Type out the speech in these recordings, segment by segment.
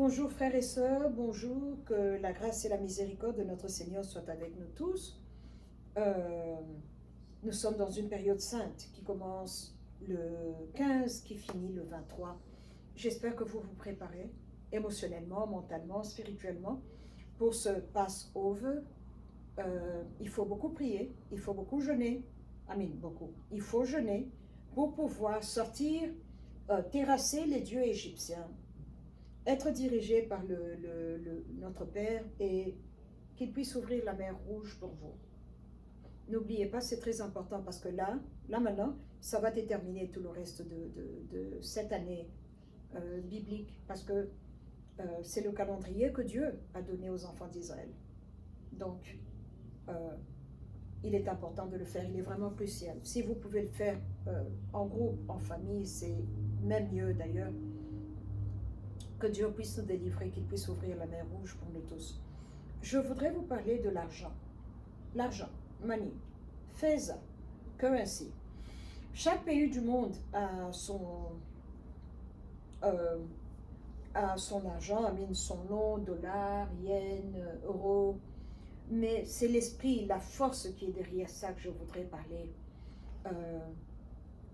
Bonjour frères et sœurs, bonjour, que la grâce et la miséricorde de notre Seigneur soient avec nous tous. Euh, nous sommes dans une période sainte qui commence le 15, qui finit le 23. J'espère que vous vous préparez émotionnellement, mentalement, spirituellement pour ce Passover. Il faut beaucoup prier, il faut beaucoup jeûner, beaucoup. Il faut jeûner pour pouvoir sortir, terrasser les dieux égyptiens, être dirigé par notre Père et qu'il puisse ouvrir la mer Rouge pour vous. N'oubliez pas, c'est très important parce que là maintenant, ça va déterminer tout le reste de cette année biblique parce que c'est le calendrier que Dieu a donné aux enfants d'Israël. Donc, il est important de le faire, il est vraiment crucial. Si vous pouvez le faire en groupe, en famille, c'est même mieux d'ailleurs. Que Dieu puisse nous délivrer, qu'il puisse ouvrir la mer Rouge pour nous tous. Je voudrais vous parler de l'argent. L'argent, money, feza, currency. Chaque pays du monde a son argent, son nom, dollar, yen, euro. Mais c'est l'esprit, la force qui est derrière ça que je voudrais parler.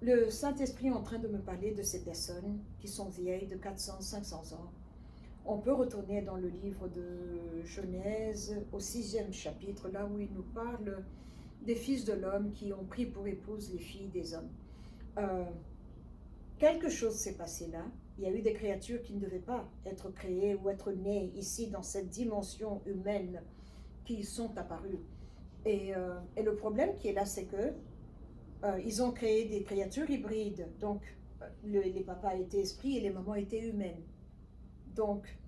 Le Saint-Esprit est en train de me parler de ces personnes qui sont vieilles de 400, 500 ans. On peut retourner dans le livre de Genèse, au 6e chapitre, là où il nous parle des fils de l'homme qui ont pris pour épouse les filles des hommes. Quelque chose s'est passé là. Il y a eu des créatures qui ne devaient pas être créées ou être nées ici dans cette dimension humaine qui sont apparues. Et le problème qui est là, c'est que ils ont créé des créatures hybrides. Donc, les papas étaient esprits et les mamans étaient humaines. Donc,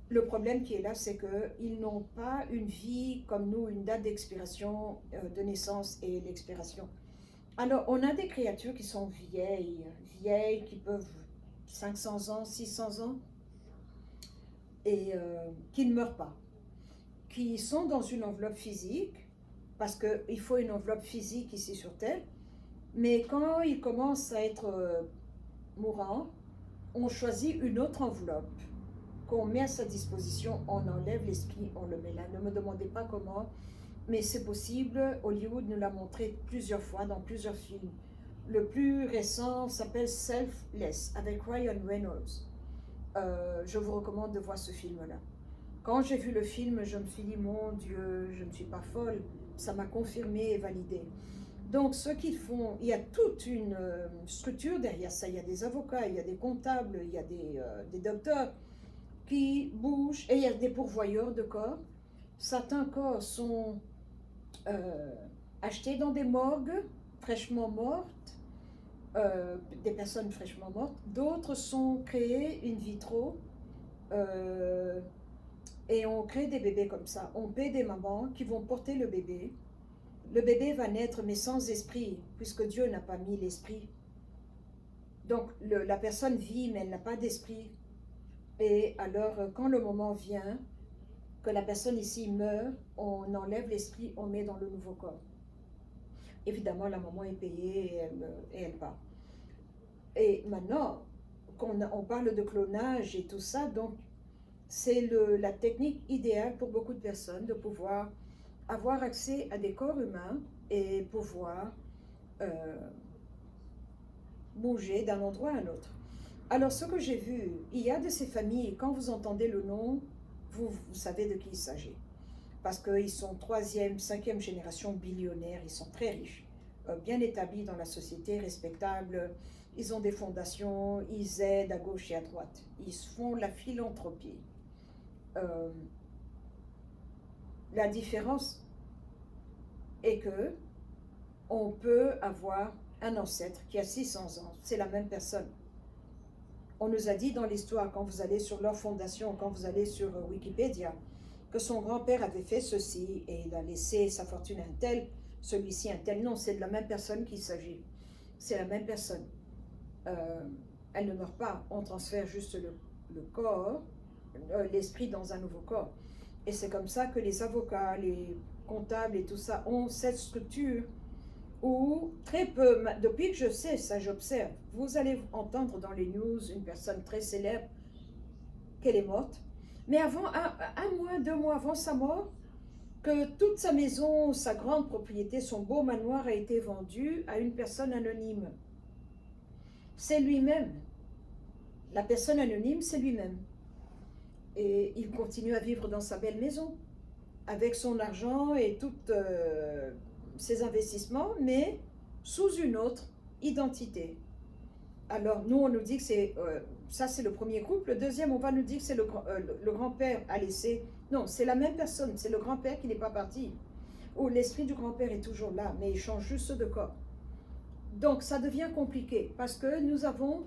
le problème qui est là, c'est qu'ils n'ont pas une vie comme nous, une date d'expiration de naissance et l'expiration. Alors, on a des créatures qui sont vieilles, qui peuvent 500 ans, 600 ans, et qui ne meurent pas, qui sont dans une enveloppe physique, parce qu'il faut une enveloppe physique ici sur Terre, mais quand ils commencent à être mourants, on choisit une autre enveloppe qu'on met à sa disposition, on enlève l'esprit, on le met là. Ne me demandez pas comment, mais c'est possible. Hollywood nous l'a montré plusieurs fois dans plusieurs films. Le plus récent s'appelle Selfless avec Ryan Reynolds. Je vous recommande de voir ce film-là. Quand j'ai vu le film, je me suis dit, mon Dieu, je ne suis pas folle. Ça m'a confirmé et validé. Donc, ce qu'ils font, il y a toute une structure derrière ça. Il y a des avocats, il y a des comptables, il y a des docteurs qui bougent et il y a des pourvoyeurs de corps. Certains corps sont achetés dans des morgues fraîchement mortes, des personnes fraîchement mortes. D'autres sont créés in vitro et on crée des bébés comme ça. On paie des mamans qui vont porter le bébé. Le bébé va naître mais sans esprit, puisque Dieu n'a pas mis l'esprit. Donc la personne vit mais elle n'a pas d'esprit. Et alors quand le moment vient, que la personne ici meurt, on enlève l'esprit, on met dans le nouveau corps. Évidemment, la maman est payée et elle part. Et maintenant, on parle de clonage et tout ça, donc c'est la technique idéale pour beaucoup de personnes de pouvoir avoir accès à des corps humains et pouvoir bouger d'un endroit à un autre. Alors, ce que j'ai vu, il y a de ces familles, quand vous entendez le nom, vous savez de qui il s'agit. Parce qu'ils sont 3e, 5e génération billionnaires, ils sont très riches, bien établis dans la société, respectables, ils ont des fondations, ils aident à gauche et à droite, ils font la philanthropie. La différence est que on peut avoir un ancêtre qui a 600 ans, c'est la même personne. On nous a dit dans l'histoire, quand vous allez sur leur fondation, quand vous allez sur Wikipédia, que son grand-père avait fait ceci et il a laissé sa fortune à un tel, celui-ci un tel. Non, c'est de la même personne qu'il s'agit. C'est la même personne. Elle ne meurt pas, on transfère juste le corps, l'esprit dans un nouveau corps. Et c'est comme ça que les avocats, les comptables et tout ça ont cette structure où très peu, depuis que je sais ça, j'observe, vous allez entendre dans les news une personne très célèbre qu'elle est morte, Mais avant, un mois, 2 mois avant sa mort, que toute sa maison, sa grande propriété, son beau manoir a été vendu à une personne anonyme. C'est lui-même. La personne anonyme, c'est lui-même. Et il continue à vivre dans sa belle maison, avec son argent et tous ses investissements, mais sous une autre identité. Alors, nous, on nous dit que ça, c'est le premier groupe. Le deuxième, on va nous dire que c'est le grand-père a laissé. Non, c'est la même personne. C'est le grand-père qui n'est pas parti. Ou l'esprit du grand-père est toujours là, mais il change juste de corps. Donc, ça devient compliqué parce que nous avons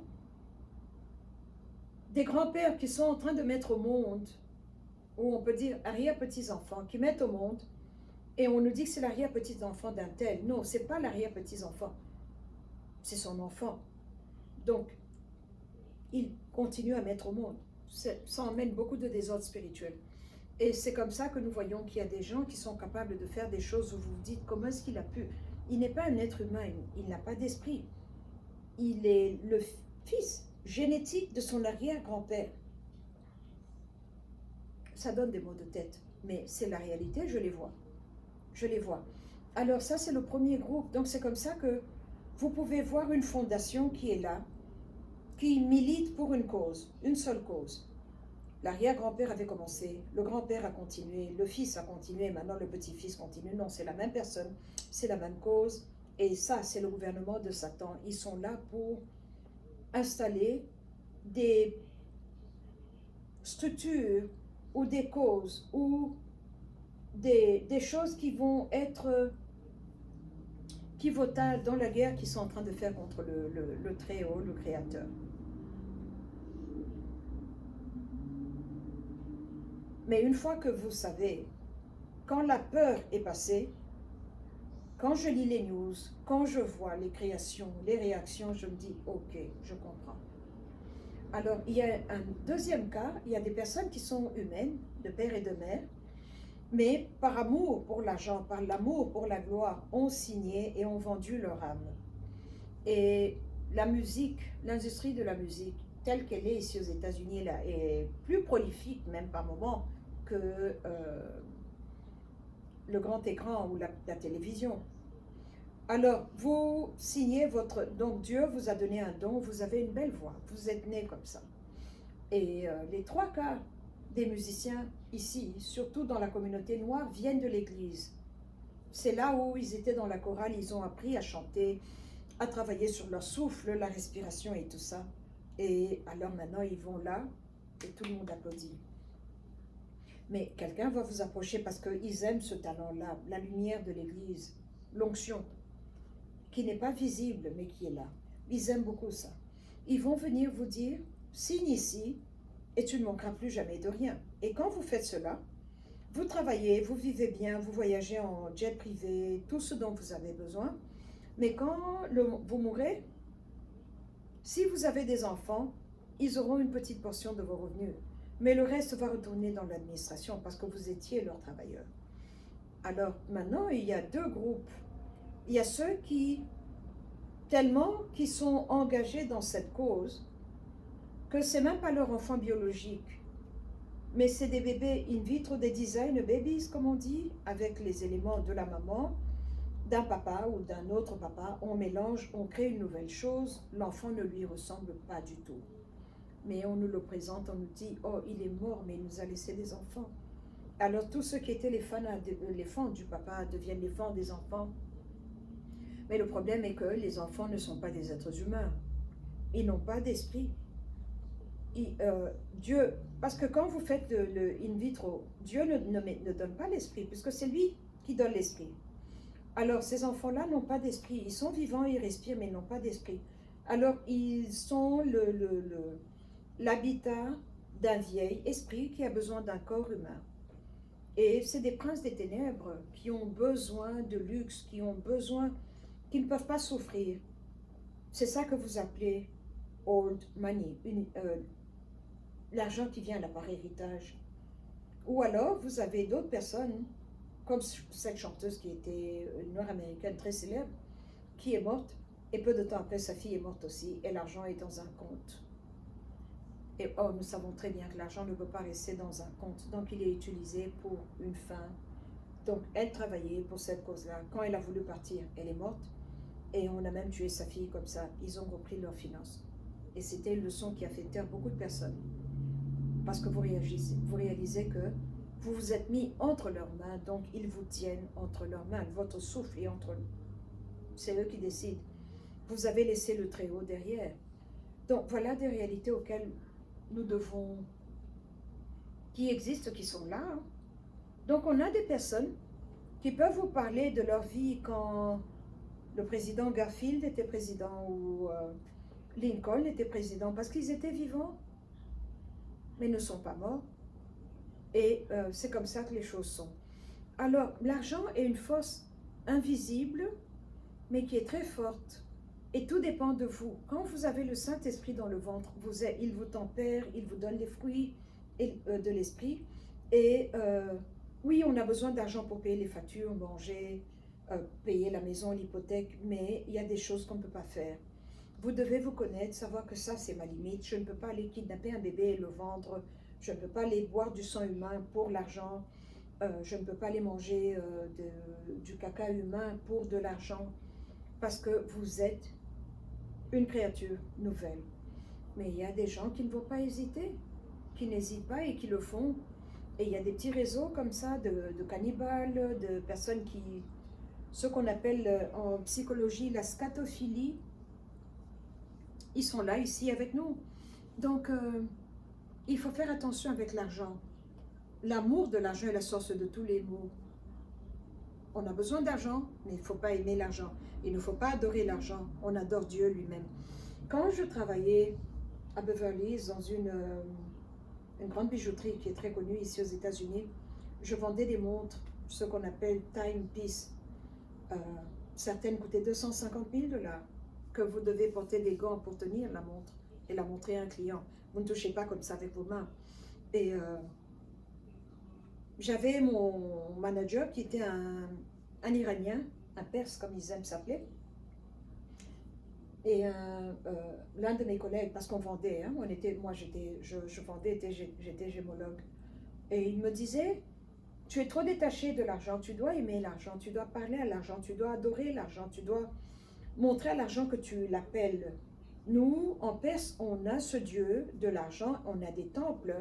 des grands-pères qui sont en train de mettre au monde, ou on peut dire arrière-petits-enfants, qui mettent au monde, et on nous dit que c'est l'arrière-petit-enfant d'un tel. Non, ce n'est pas l'arrière-petit-enfant. C'est son enfant. Donc, il continue à mettre au monde. Ça emmène beaucoup de désordre spirituel. Et c'est comme ça que nous voyons qu'il y a des gens qui sont capables de faire des choses où vous vous dites, comment est-ce qu'il a pu? Il n'est pas un être humain, il n'a pas d'esprit. Il est le fils génétique de son arrière-grand-père. Ça donne des maux de tête, mais c'est la réalité, je les vois. Je les vois. Alors ça, c'est le premier groupe. Donc c'est comme ça que vous pouvez voir une fondation qui est là, qui milite pour une cause, une seule cause. L'arrière-grand-père avait commencé, le grand-père a continué, le fils a continué, maintenant le petit-fils continue. Non, c'est la même personne, c'est la même cause. Et ça, c'est le gouvernement de Satan. Ils sont là pour installer des structures ou des causes ou des choses qui vont être pivotales dans la guerre qu'ils sont en train de faire contre le Très-Haut, le Créateur. Mais une fois que vous savez, quand la peur est passée, quand je lis les news, quand je vois les créations, les réactions, je me dis, ok, je comprends. Alors, il y a un deuxième cas, il y a des personnes qui sont humaines, de père et de mère, mais par amour pour l'argent, par l'amour pour la gloire, ont signé et ont vendu leur âme. Et la musique, l'industrie de la musique, telle qu'elle est ici aux États-Unis, là, est plus prolifique, même par moment, que le grand écran ou la télévision. Alors, vous signez votre... Donc, Dieu vous a donné un don, vous avez une belle voix, vous êtes né comme ça. Et les 3 quarts des musiciens ici, surtout dans la communauté noire, viennent de l'église. C'est là où ils étaient dans la chorale, ils ont appris à chanter, à travailler sur leur souffle, la respiration et tout ça. Et alors maintenant, ils vont là et tout le monde applaudit. Mais quelqu'un va vous approcher parce qu'ils aiment ce talent-là, la lumière de l'église, l'onction, qui n'est pas visible, mais qui est là. Ils aiment beaucoup ça. Ils vont venir vous dire, signe ici, et tu ne manqueras plus jamais de rien. Et quand vous faites cela, vous travaillez, vous vivez bien, vous voyagez en jet privé, tout ce dont vous avez besoin. Mais quand vous mourrez, si vous avez des enfants, ils auront une petite portion de vos revenus. Mais le reste va retourner dans l'administration parce que vous étiez leurs travailleurs. Alors maintenant, il y a 2 groupes. Il y a ceux qui sont engagés dans cette cause, que c'est même pas leur enfant biologique, mais c'est des bébés in vitro, des design babies, comme on dit, avec les éléments de la maman, d'un papa ou d'un autre papa, on mélange, on crée une nouvelle chose, l'enfant ne lui ressemble pas du tout. Mais on nous le présente, on nous dit, oh, il est mort, mais il nous a laissé des enfants. Alors tous ceux qui étaient les fans du papa deviennent les fans des enfants. Mais le problème est que les enfants ne sont pas des êtres humains. Ils n'ont pas d'esprit. Dieu, parce que quand vous faites le in vitro, Dieu ne donne pas l'esprit, puisque c'est lui qui donne l'esprit. Alors ces enfants-là n'ont pas d'esprit. Ils sont vivants, ils respirent, mais ils n'ont pas d'esprit. Alors ils sont l'habitat d'un vieil esprit qui a besoin d'un corps humain. Et c'est des princes des ténèbres qui ont besoin de luxe, qui ne peuvent pas souffrir. C'est ça que vous appelez old money, l'argent qui vient là par héritage. Ou alors vous avez d'autres personnes, comme cette chanteuse qui était une nord-américaine très célèbre, qui est morte, et peu de temps après sa fille est morte aussi, et l'argent est dans un compte. Et oh, nous savons très bien que l'argent ne peut pas rester dans un compte, donc il est utilisé pour une fin. Donc elle travaillait pour cette cause-là. Quand elle a voulu partir, elle est morte. Et on a même tué sa fille comme ça. Ils ont repris leurs finances. Et c'était une leçon qui a fait taire beaucoup de personnes. Parce que vous réalisez que vous vous êtes mis entre leurs mains, donc ils vous tiennent entre leurs mains. Votre souffle est entre eux. C'est eux qui décident. Vous avez laissé le Très-Haut derrière. Donc voilà des réalités auxquelles nous devons, qui existent, qui sont là. Hein. Donc on a des personnes qui peuvent vous parler de leur vie quand le président Garfield était président ou Lincoln était président, parce qu'ils étaient vivants, mais ne sont pas morts. Et c'est comme ça que les choses sont. Alors, l'argent est une force invisible, mais qui est très forte. Et tout dépend de vous. Quand vous avez le Saint-Esprit dans le ventre, il vous tempère, il vous donne les fruits de l'Esprit. Et oui, on a besoin d'argent pour payer les factures, manger, payer la maison, l'hypothèque, mais il y a des choses qu'on ne peut pas faire. Vous devez vous connaître, savoir que ça, c'est ma limite. Je ne peux pas aller kidnapper un bébé et le vendre. Je ne peux pas aller boire du sang humain pour l'argent. Je ne peux pas aller manger du caca humain pour de l'argent. Parce que vous êtes une créature nouvelle. Mais il y a des gens qui ne vont pas hésiter, qui n'hésitent pas et qui le font. Et il y a des petits réseaux comme ça de cannibales, de personnes qui... Ce qu'on appelle en psychologie la scatophilie. Ils sont là, ici, avec nous. Donc, il faut faire attention avec l'argent. L'amour de l'argent est la source de tous les maux. On a besoin d'argent, mais il ne faut pas aimer l'argent. Il ne faut pas adorer l'argent. On adore Dieu lui-même. Quand je travaillais à Beverly Hills dans une grande bijouterie qui est très connue ici aux États-Unis, je vendais des montres, ce qu'on appelle timepiece. Certaines coûtaient 250 000 $, que vous devez porter des gants pour tenir la montre et la montrer à un client. Vous ne touchez pas comme ça avec vos mains. Et j'avais mon manager qui était un Iranien, un Perse comme ils aiment s'appeler, et l'un de mes collègues, parce qu'on vendait, hein, je vendais, j'étais gémologue, et il me disait, tu es trop détaché de l'argent, tu dois aimer l'argent, tu dois parler à l'argent, tu dois adorer l'argent, tu dois montrer à l'argent que tu l'appelles. Nous, en Perse, on a ce Dieu de l'argent, on a des temples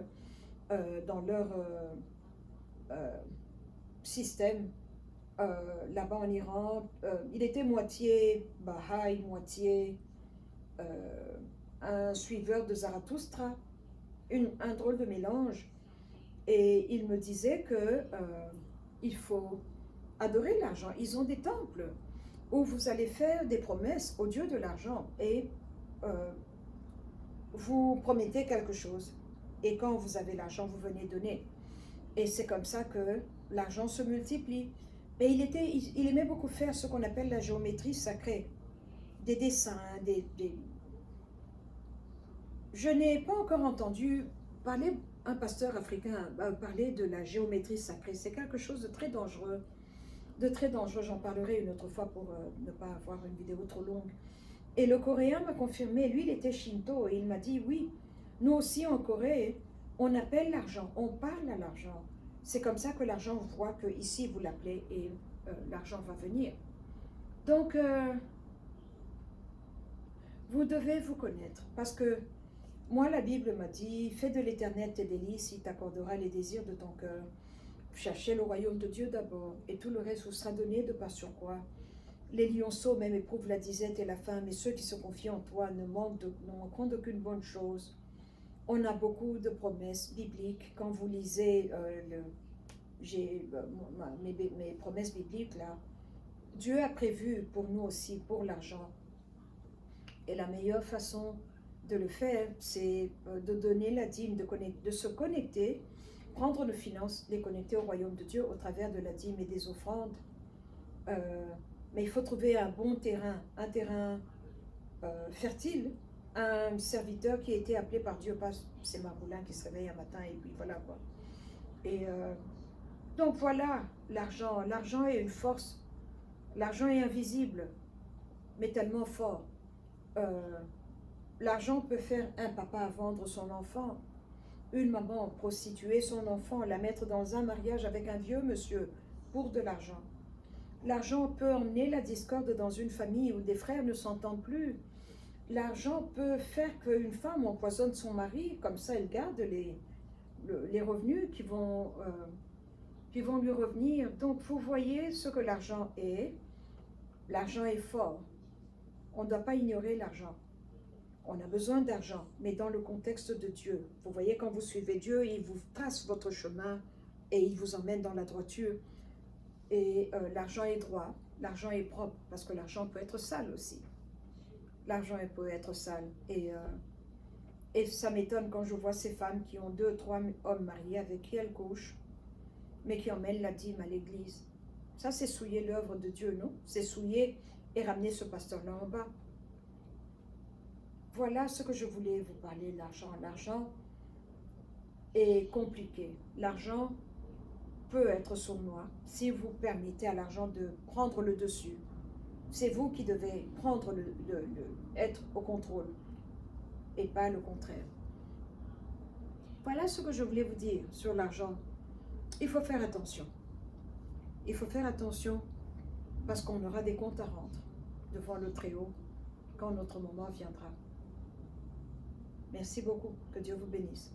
dans leur système. Là-bas en Iran, il était moitié Baha'i, moitié un suiveur de Zarathustra, un drôle de mélange. Et il me disait que il faut adorer l'argent. Ils ont des temples où vous allez faire des promesses au Dieu de l'argent et vous promettez quelque chose. Et quand vous avez l'argent, vous venez donner. Et c'est comme ça que l'argent se multiplie. Et il aimait beaucoup faire ce qu'on appelle la géométrie sacrée. Des dessins, Je n'ai pas encore entendu un pasteur africain parler de la géométrie sacrée. C'est quelque chose de très dangereux. J'en parlerai une autre fois pour ne pas avoir une vidéo trop longue. Et le Coréen m'a confirmé, lui il était Shinto, et il m'a dit oui, nous aussi en Corée, on appelle l'argent, on parle à l'argent. C'est comme ça que l'argent voit que ici vous l'appelez et l'argent va venir. Donc, vous devez vous connaître, parce que moi la Bible m'a dit, fais de l'Éternel tes délices, il t'accordera les désirs de ton cœur. Cherchez le royaume de Dieu d'abord, et tout le reste vous sera donné de par sur quoi. Les lionceaux même éprouvent la disette et la faim, mais ceux qui se confient en toi ne manqueront d'aucune bonne chose. On a beaucoup de promesses bibliques. Quand vous lisez mes promesses bibliques, là, Dieu a prévu pour nous aussi, pour l'argent. Et la meilleure façon de le faire, c'est de donner la dîme, de se connecter, prendre nos finances, les connecter au royaume de Dieu au travers de la dîme et des offrandes. Mais il faut trouver un bon terrain, un terrain fertile, un serviteur qui a été appelé par Dieu, pas c'est Maroulin qui se réveille un matin et puis voilà quoi. Et donc voilà, l'argent est une force, l'argent est invisible, mais tellement fort. L'argent peut faire un papa vendre son enfant, une maman prostituer son enfant, la mettre dans un mariage avec un vieux monsieur pour de l'argent. L'argent peut emmener la discorde dans une famille où des frères ne s'entendent plus. L'argent peut faire qu'une femme empoisonne son mari, comme ça elle garde les revenus qui vont lui revenir. Donc vous voyez ce que l'argent est. L'argent est fort. On ne doit pas ignorer l'argent. On a besoin d'argent, mais dans le contexte de Dieu. Vous voyez, quand vous suivez Dieu, il vous trace votre chemin et il vous emmène dans la droiture. Et l'argent est droit, l'argent est propre, parce que l'argent peut être sale aussi. L'argent peut être sale. Et ça m'étonne quand je vois ces femmes qui ont 2, 3 hommes mariés avec qui elles couchent, mais qui emmènent la dîme à l'église. Ça, c'est souiller l'œuvre de Dieu, non? C'est souiller et ramener ce pasteur-là en bas. Voilà ce que je voulais vous parler, l'argent. L'argent est compliqué. L'argent peut être sournois si vous permettez à l'argent de prendre le dessus. C'est vous qui devez prendre être au contrôle et pas le contraire. Voilà ce que je voulais vous dire sur l'argent. Il faut faire attention. Il faut faire attention parce qu'on aura des comptes à rendre devant le Très-Haut quand notre moment viendra. Merci beaucoup. Que Dieu vous bénisse.